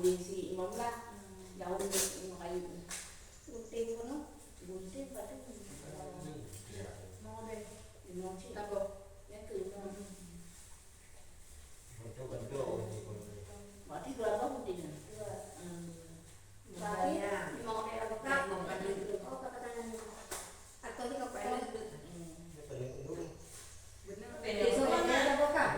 di si Imam lah. Jauh di Imam kayu. Gunting kono. Gunting pada mau deh. Imam cinta kok. Ya tu. Berarti berapa guntingnya? Berarti mau ada apa? Oh, katakan atau di kapal. Besok ada apa kak?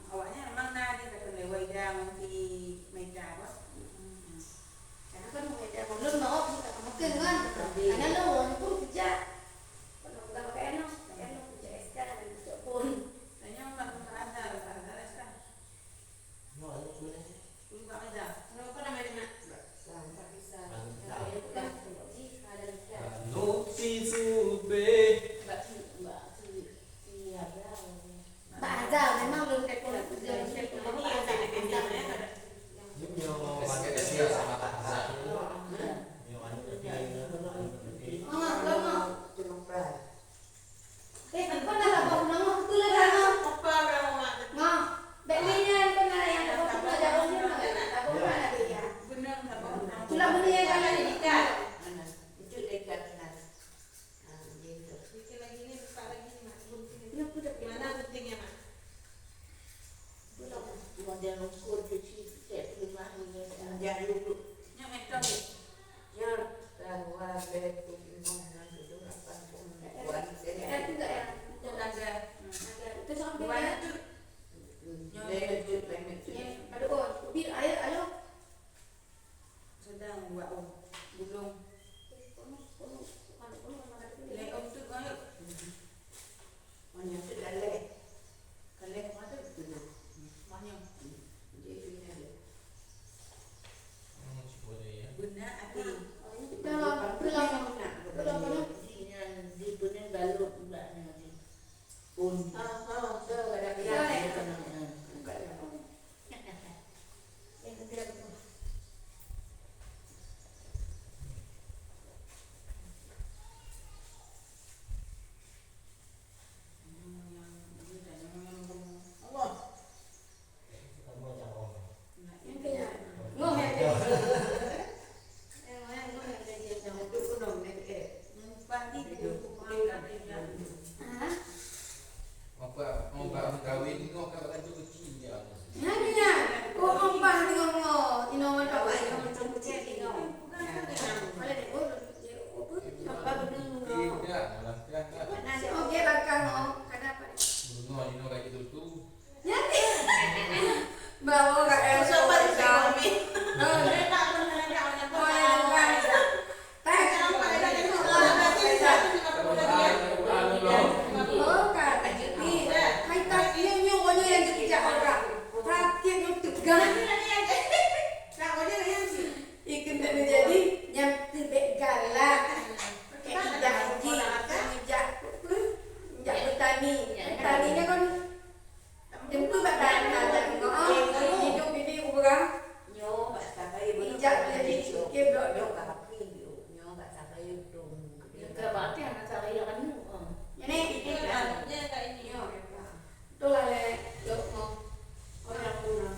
awaknya memang nah dia kata lewat yang di meja apa? Karena kan beda belum mau kita mungkin kan. Karena lo pun kerja. Kalau kita pakai enak kerja SK dan kerja pun. Tanya orang ada kan? No, ano po na siya? Pun tak ada. Ano pa naman na? Tak bisa. Tak. Ada bukan ada luka. Notice ube. Mbak si ada. Mbak Azal memang belum telepon kerja telepon Mbak Azal. Yung pakai kasi sa mata sa yung ano Ano pa nalabaw na mo? Tulad na mo. Apa kamu mak? Nga, beklinya ko na yan. Ako sa mga jawon niya. Ako na na dia. Benar tak apa? Tulang mo niya ka na dika. Itu dekat kan. Gitu. Sikit lagi ni buka lagi ni mak. Gunting. Ano po dapat? Mana guntingnya mak? Model ukur kecil kayak rumah ini jangan dulu. Yang meter ni. Ya, bahwa betul memang itu apa pun buat Kaya itu enggak ya? Tenaga. Itu sampai Buat ya. tu. Aduh, bir ayo. Sedang buat gulung. Leom tu kau. Banyak sekali. Kalau mana tu? Banyak. Jadi ini ada. ano si Bodo ya? Guna api. Di punya balut mbaknya di. Pun. Allah. Kamu jangan. Yang kaya. Ngohem. Itu pun dong Pagi tu makan dia. Ah, Mau ba gawin ko kapag ito kucing ya. yani nya. Ko ompah ni ngomo. Inoman ka ba? Inoman sa kucing ino. Wala ni ko. Apa bener? Tidak, malah kan. Nasi oke bakal mo. Kenapa? Bruno, you know kayak gitu tuh. Yani. Bawa ka el So so pada pa kami. Oh, Tak pernah ada orang yang oh, ya bukan. Tak. Oh, kata jadi. Hai taknya nyonya yang kerja orang. Taknya yang tegang. Ikan dan jadi yang tidak galak. Kayak janji, jak petani. Petaninya kan jemput badan ada ngomong. Hidup ini ubah. nyo mbak sakai Ijak jadi keblok nyo dok. kaki nyo mbak sakai itu. Ya berarti anak saya kan. Ini Dia tak ini. itu lah le. Yuk mau. Orang pulang.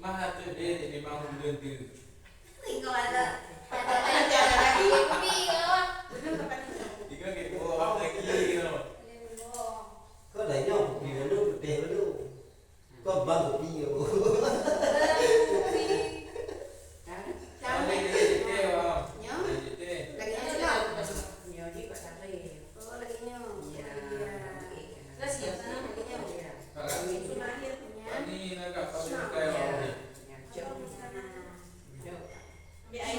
Mahal tuh dia jadi mau berhenti. Tinggal ada lagi kopi kalau Bener kapan itu? Tiga gitu, orang lagi gitu. Có đẩy nhau một kỳ nó được tiền nó đâu có bao nhiêu nhiều Kalau dia jadi orang, nhớ jadi. lagi nhớ Nhiều đi có sáng đi. lagi nhớ Rất nhiều sana. Kalau nhớ ini agak kau kayak orang. Nhà chồng. Bị ai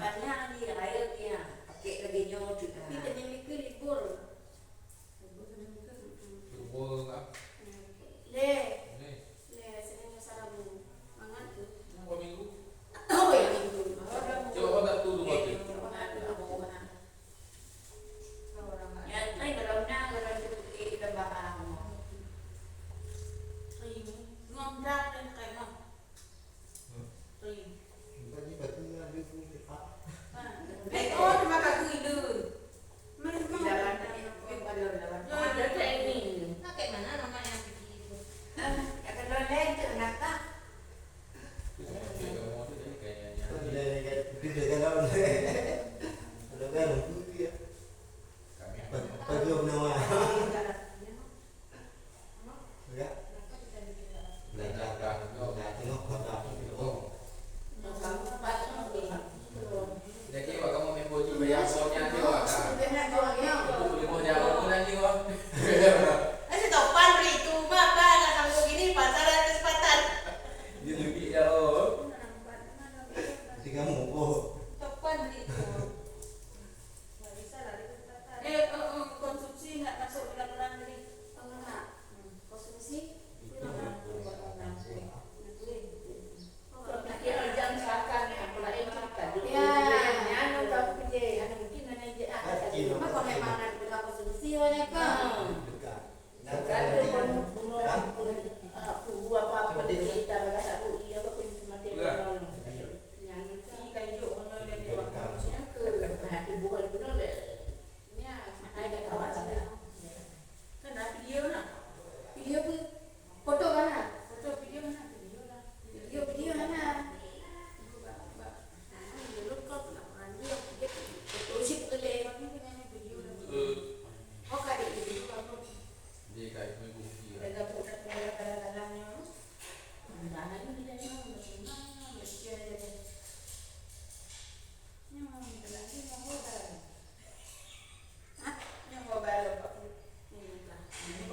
Banyak dia air dia pakai lagi nyot Tapi tadi minggu libur. Libur kan? Le, Ni, Senin Sarabu. Mangan tu. dua minggu. Oh ya minggu. Coba tak tu dua tu. ya tadi kalau nak kalau kita bahas Ngomong dan kayak ngomong. Tadi batu ada pun cepat. Oh, terima kasih itu. lawan lawan ada training Nah, kayak mana namanya begitu? ya kalau lain tu nak tak Kamu tu jadi kayaknya. Tidak kalau kalau kan itu dia. Kami Bagi nama. Ya. Belajar tengok kota. jadi wak kamu main boji bayar soalnya dia wak kan. Benar jual ya. Itu boleh mau jalan pun nanti wak. Saya topan beli itu, apa nggak tahu gini pasaran kesempatan. Dia lebih jauh. Jadi kamu oh. Topan beli itu. Konsumsi nggak masuk dalam negeri. Konsumsi. kira jam sekarang aku lain cerita Ya. anu tak kerja anu mungkin ada je Cuma kalau memang nak bilang konsumsi banyak kan. Dekat. kan bunuh aku apa kita rasa aku iya apa pun mati yang Kita hidup orang yang dia buat. yang ke hati bukan benar deh Ya, ada kawasan Kan ada video nak. video pun foto mana? Foto video mana? Video lah. Video mana? dulu kau pernah mandi dia terusik boleh Oh kali ini. Dia kayak main boji. ada budak dalamnya nah ini dia Yang mau balap aku.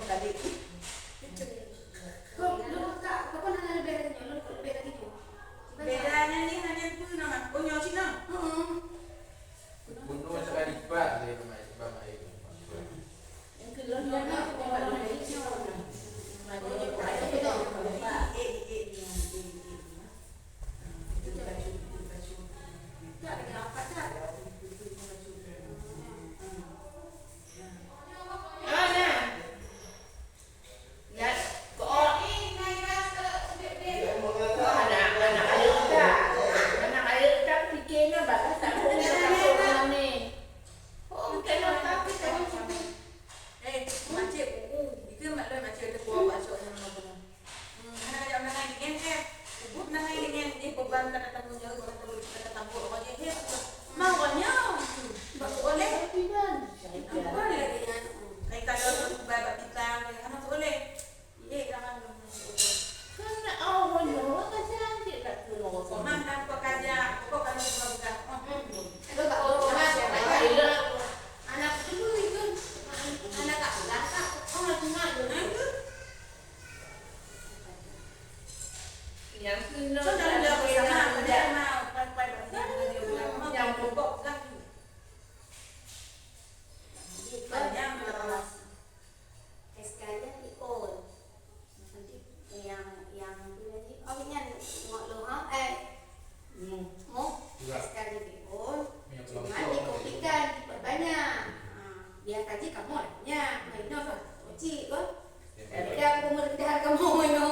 Tadi. Kau lu tak kau pernah ada bedanya? Lu kau beda gitu. Bedanya nih hanya itu nama. Oh nyoci nah. Bunuh sekali lipat dia main bang air. yang kedua dia nak orang itu Tak ada apa tak? ya kok anak air tak fikirnya bakal tak boleh ni oh kena tapi tak Macam itu maklah macam ada buah masuk sama nama. Anak ajak nak ingin sebut nak ingin ni beban kena tanggung jawab kena tanggung apa je. Maunya. Boleh. Boleh. Kayak kalau bapak kita anak boleh. Jangan kena awal nyawa kan cantik kat tu nyawa Mantan pekerja, kok kan buka. Lu tak tahu mana? Anak dulu itu anak tak belakang. Oh cuma dulu. yang kena So dalam dia bersama dia mau pai dia mau yang pokok kan. Banyak kelas. SK-nya ikut. Nanti yang punya ni oh ini ngok lu ha mau SK-nya ikut. Cuma dikopikan diperbanyak. Biar kaji kamu adanya. Maino kan. Uci kan. Jadi aku umur dah kamu maino.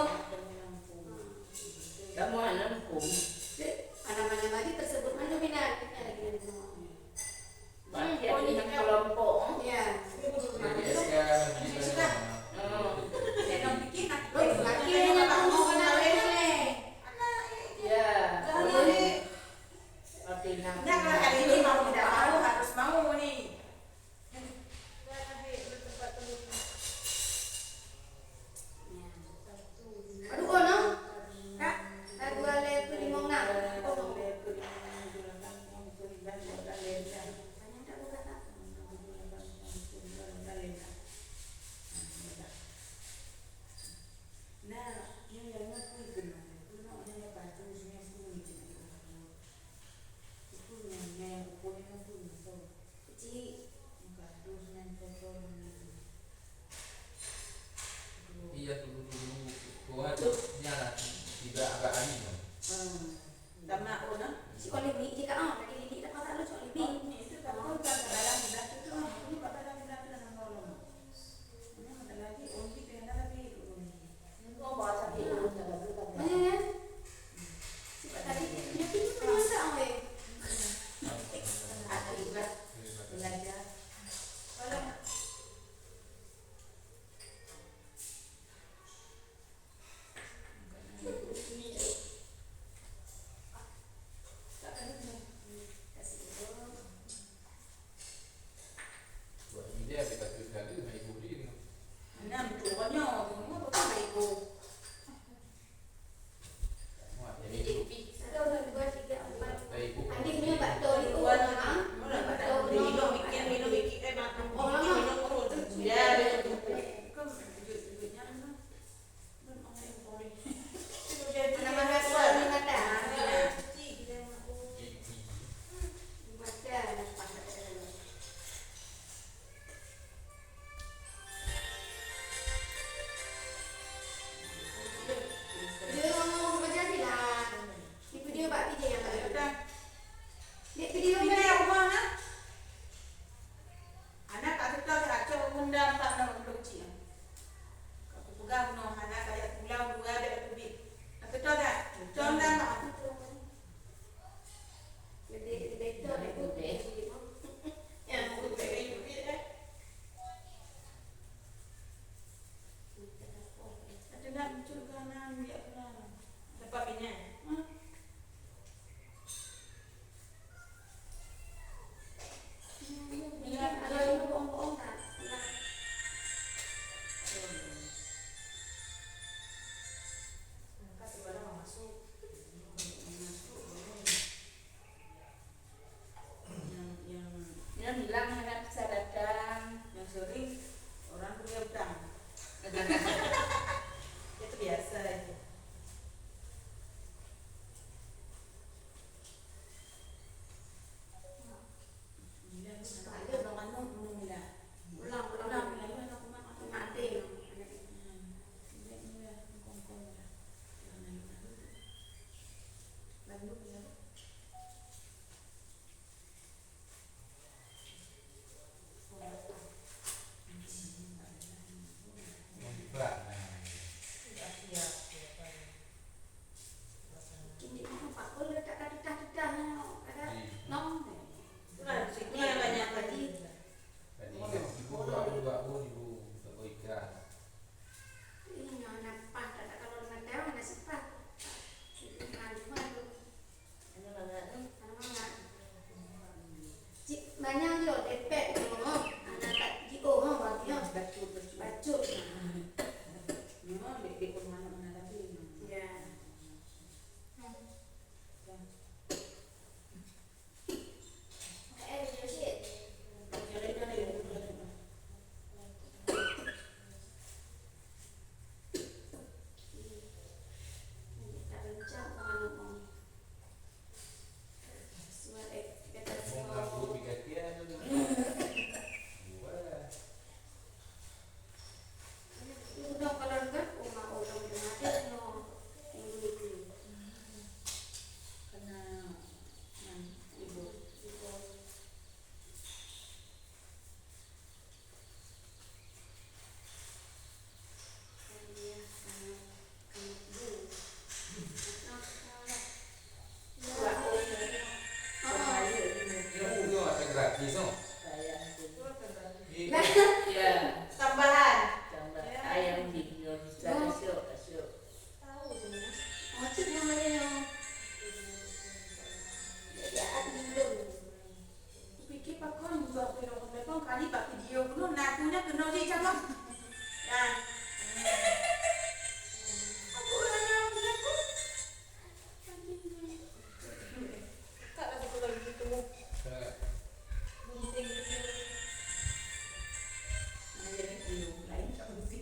kamu anak hukum Mana-mana lagi tersebut mana minat lagi nanti semua. banyak yang kelompok Ya. Jadi SK Saya nak bikin nak. Akhirnya kamu kena lele. ya Jadi seperti nak nak hari ini mau tidak mau harus mau nih. Aduh kono. Kak, lagu ale tu limong nak. Kono. Banyak tak buka tak? Nah, ini yang aku kenal. Aku nak yang lepas tu semua semua itu. Itu yang Ci. Iya dulu gua nyala tidak agak angin. Tama ko na. Si Olivi, di ka lagi hindi ka para lo si Olivi. Itu kan kau kan dalam belas itu ini pada dalam belas dan nolong. Ini ada lagi onti pena lagi. Kau bawa sapi dulu sudah berapa? Ayan. Si Pak tadi dia pinjam masa awe. Akibat belajar. Kalau Buat ide kita tuh kali mai ibu ini. enam tuanya, semua betul ibu. Wah, jadi Jadi ibu. pi. 1, 2, 3, 4. Dari ibu. Adiknya Mbak Doli itu Buat orang. Mula pada minum bikin makan minum urut. Ya, betul. Kan duitnya mana? Belum ada yang boleh. Itu jadi Mana-mana buat suami kata. cuci kita mau. Baca dan pasal. Dia ngomong apa jadi lah. Di video Mbak Tija yang tadi. Udah. Di video Ini Mbak. yang uang ah. Anak kata kacau undang tak nak berluci. Kau pegang no anak kayak pulau dua ada lebih. Kata tak? Contoh tak? Jadi itu deh. Yang aku beri duit eh. Ada nak muncul kanan dia kanan. Dapat minyak. Ada yang bohong-bohong tak? Kasih barang masuk. Dia bilang anak bisa datang. Yang sering orang punya utang. Itu biasa itu. Mau dibelah. Kini aku pak boleh tak ada nong. Itu yang banyak tadi. Tadi kan ibu ibu tak ikan. Ini anak pak tak kalau dengan dewa nggak sempat. Banyak jo depet ngomong anak tak jio ngomong bagian baju. Memang di mana lagi. Ya. Joshit. Jadi kan itu. Tak rencang ngomong. Suara kita Mau semua. ganggu pikir tu. Wah. Udah kalau enggak rumah orang ada no yang begitu. Karena ibu Ini mau ada gratis oh. Ya. tambahan. Ayam video bisa kasih. Macam namanya no. Ya belum. Pikir pakon buat video kon kali pak video kuno nakunya kena je cakap. Nah. Aku orangnya aku. Tak ada kalau gitu. Bunting gitu. Nah, jadi video lain tak mesti.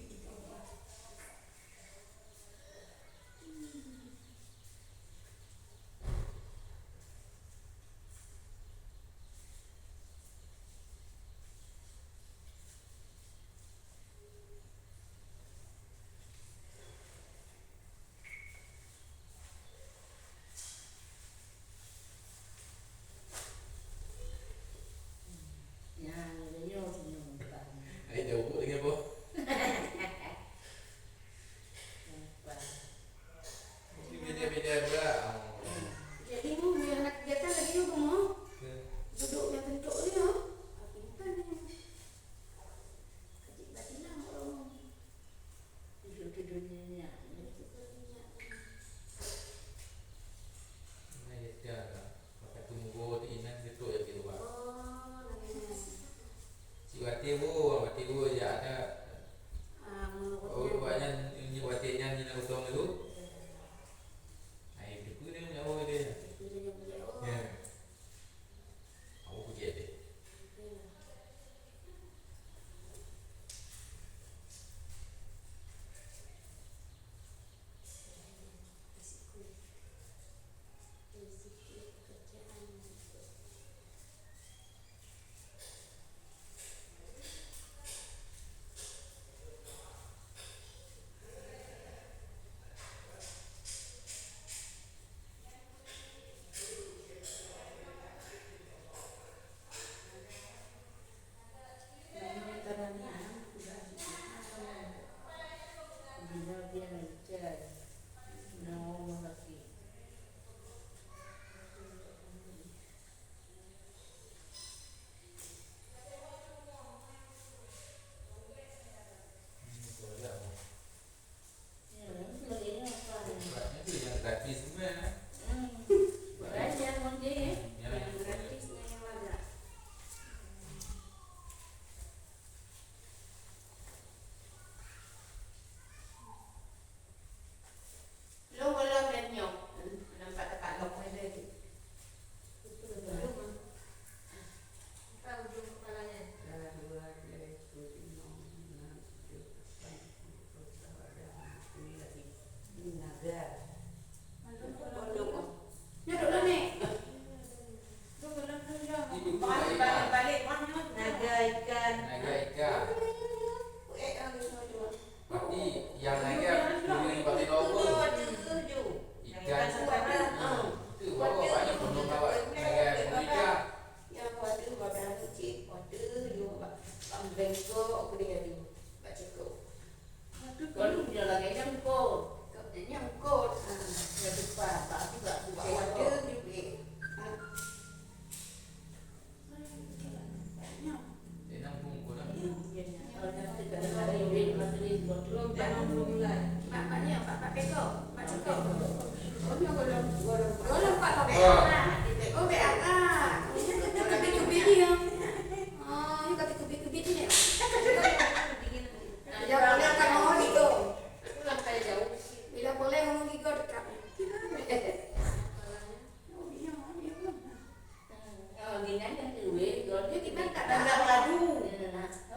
Panggilan yang duwe, dia Kita tak Dan ada nak beradu.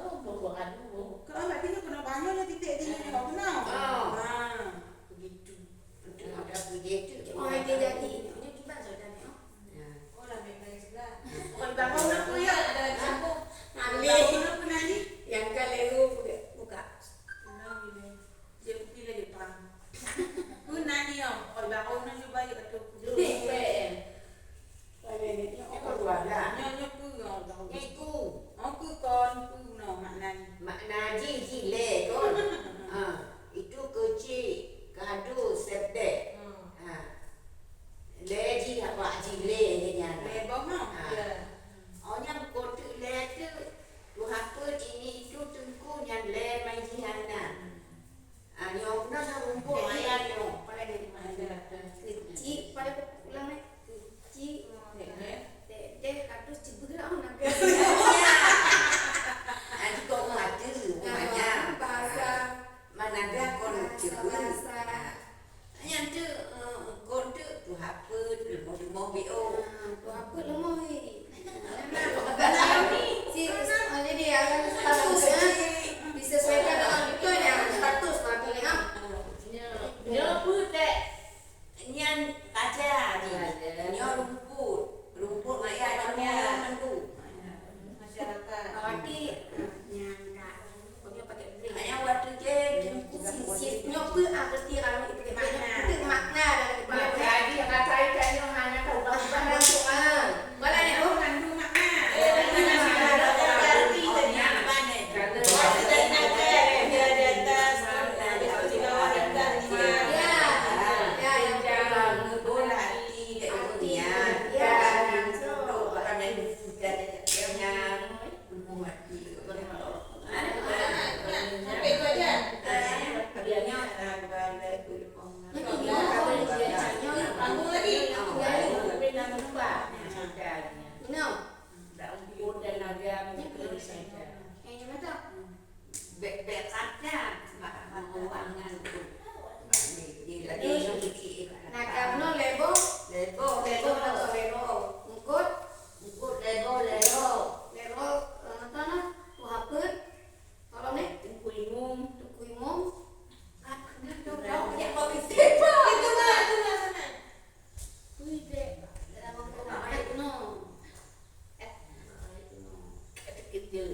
Oh, buat adu. Kalau berarti ni kena banyak titik dia ni kau kenal. Begitu. Untuk ada begitu. Oh, dia jadi. Ini kita sudah ni. Oh, dah baik dari sebelah. Oh, bakal nak kuya ada campur. Ambil nak pernah ni. Yang kaleru buka. Kenal ni. Dia pilih di depan. Guna ni om. Oh, bakal nak cuba ya tu. Nyonya ku ngau. Itu Aku kon ku no makna. makna ji le kon. Itu kecil kadu sepde. Le ji apa ji le ni nya. Lebong no. Ya. Orang kotu le tu Tuhan pun ini itu tengku yang le mai ji hana. Nyom na rumput ayat nyom. Pada ni mana? Kecil pada pulang ni. Kecil. Dek harus cibura nak. Nanti kau mati rumahnya. Bahasa Mana ada kon cebur. bahasa. Yang tu kon tu apa tu mau bio. Tu apa lemah ni? Si jadi akan statusnya disesuaikan dengan itu yang status maka ni am. Nhớ putih. Nyan aja ni. Nyo rumput maya nyo mandu. Masyarakat. Awati yang tak punya pakai beri. Ayah waktu je jemput Sisnya pun arti kalau itu makna dan Mak jadi kata ikannya hanya tahu bahasa Quran. Kalau ni oh Mandu makna. Panggung lagi. Tapi nama lupa. no. Tak umpun dan naga mungkin saja. Yang mana tak? Bekatnya menguangan tu. Di lagi yang kiki. Nak kamu lebo Lebo atau lebo ngkut lebo. lebo nonton tu hapun kalau ni Tunggu imum. tu kuimum Ya kau bisa. Itu lah sana. Kecil.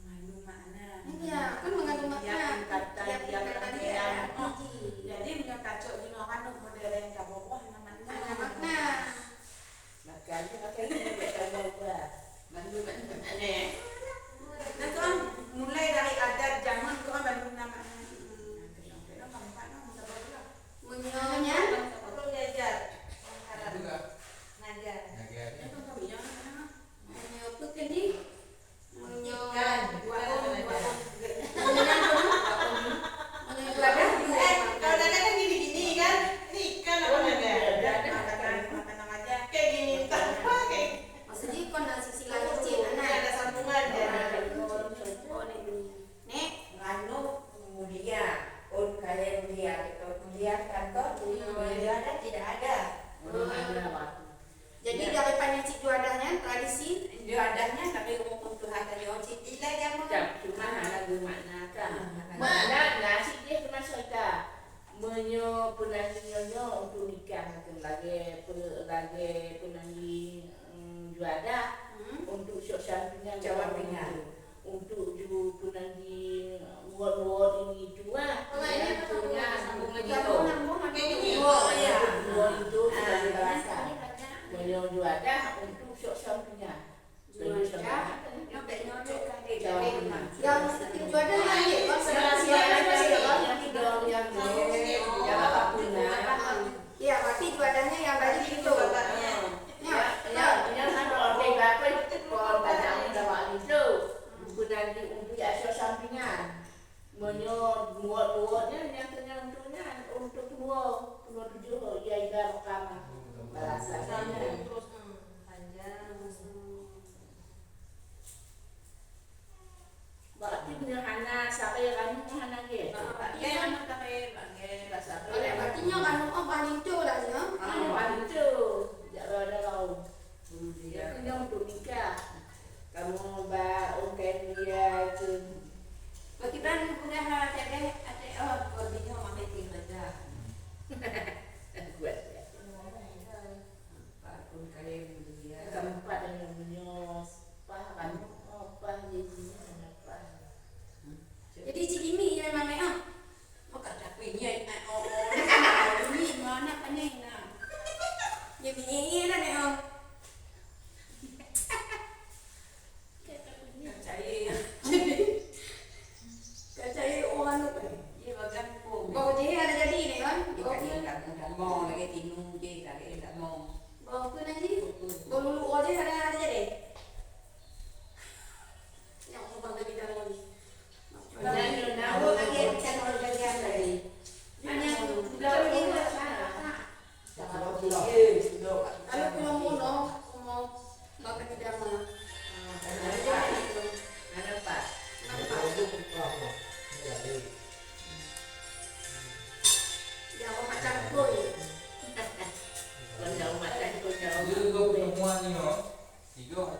Mandu makna. Iya, kan mengandung makna. Yang kata Tiap yang kata kata dia yang ada arti. jadi punya kacau di nokan model yang tak bawah namanya. Ada makna. Makanya pakai ini betul juga. Mandu aneh. Nah tu kan mulai dari adat zaman tu kan Bandung nama. Menyonya Perlu diajar. Ngajar. menyebut ini Kan, kalau dada kan gini-gini kan, ini ikan apa dada? Makan aja kayak gini, tanpa kayak maksudnya kon dan sisi lagi kecil anak ada sambungan ya. oh nek Nganu kemudian kalian lihat kantor ada tidak ada. jadi dari panjang juadanya tradisi Adanya kami ngomong Tuhan tadi orang Siti lah yang Cuma ada bermakna kan. Makna nasi dia cuma saja penantinya untuk nikah lagi penanti juada untuk sosial dengan Jawab dengan. untuk juga penanti ward ini cuma ini punya sambung Kayak gini. Oh ya. itu sebagai bahasa beliau juada untuk sosial punya yang juada lagi ya berarti juadanya yang tadi itu Bapaknya. ya ya kan kalau bapak itu kalau banyak dapat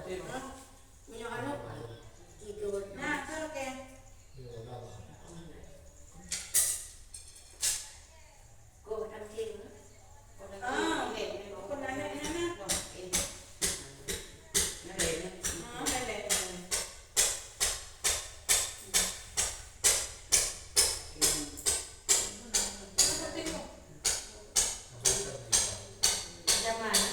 Minyak anu tidur. Nah, kalau kayak Cô đang thiên á. Cô đang Ah, thiên lên nó aku nanya. nó lên á. Lele. Zaman á.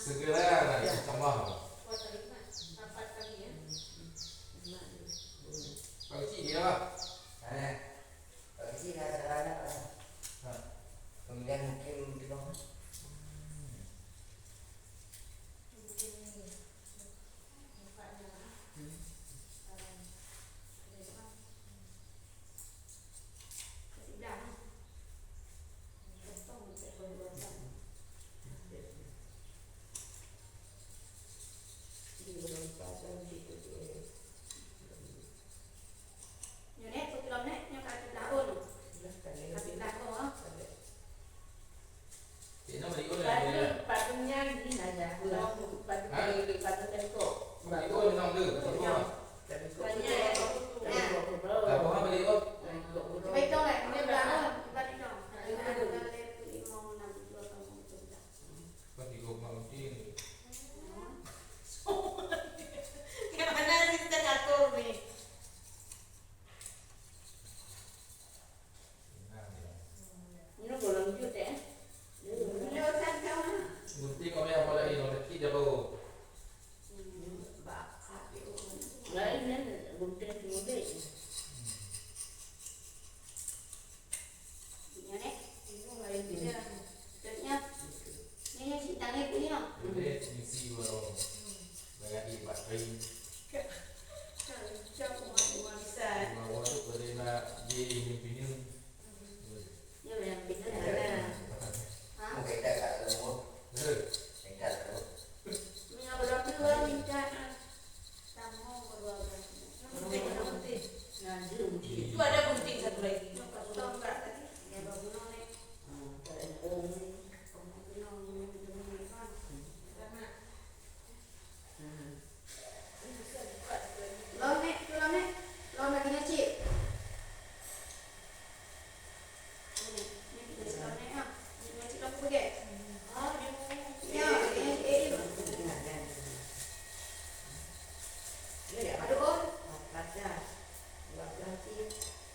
Segera tambah. Buat tadi kan 4 kali ya. Kalau cik dia lah. Kalau sih ada kemudian mungkin di bawah. Kasih dah. Potong sampai berbuatan. Nyonek, putih nek, nyok kasih tahun. Kasih tahun, ah. Cik nak balik orang Padu, dia. padunya ini aja. Padu padu teko. Balik orang nak dia. Banyak. Tak apa balik orang. Coba hitung nek, ini berapa? Coba hitung. Ada kali 5, 6, 2, 3. Bagi kau mungkin. Gimana asisten aku nih? Ini belum jut ya. Lewatan kau lah. Gunting kau yang apa lagi? Orang kecil dah kau. Bakar dia orang. Lain kan gunting muda. Nyonek, Ini lain dia. tutupnya. Ini si tangan punya. Boleh misi baru. Bagi baterai. Jauh bisa. Bawa tu boleh nak jadi mimpinya. Dia yang pindah Ada. ada. Hah? Mungkin tak ada semua. Tidak ada. Punya berapa orang minta? Tamu berapa? Gunting, ada gunting. Nanti mesti. Itu ada gunting satu lagi. Potong enggak tadi? Ya baru nolak. Om. Karena Lomek, tu lomek. Lomek kena cik. Ni kita sekarang ah. Ni cik aku pergi. Ya, ini. Aduh, oh.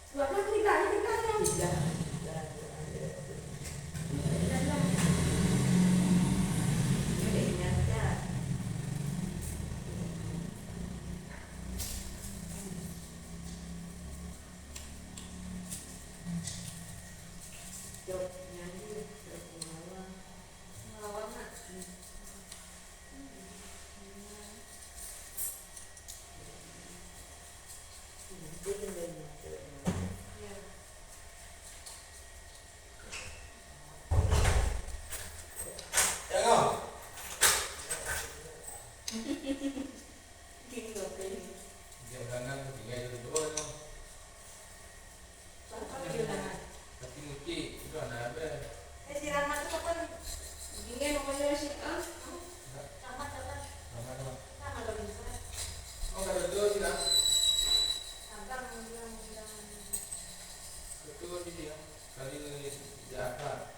Dua belas tiga ya. melawan nak. Ya. Jangan. Dia berangan tinggal di bawah tu. Apa dia nak? Tapi mungkin itu anak apa? Si Rahmat tu kapan? Dingin pokoknya sih ah. Rahmat apa? Nama-nama. Nama kalau bisa. Oh, kalau betul sih lah. Abang bilang. Betul sih dia. Kali ni jahat.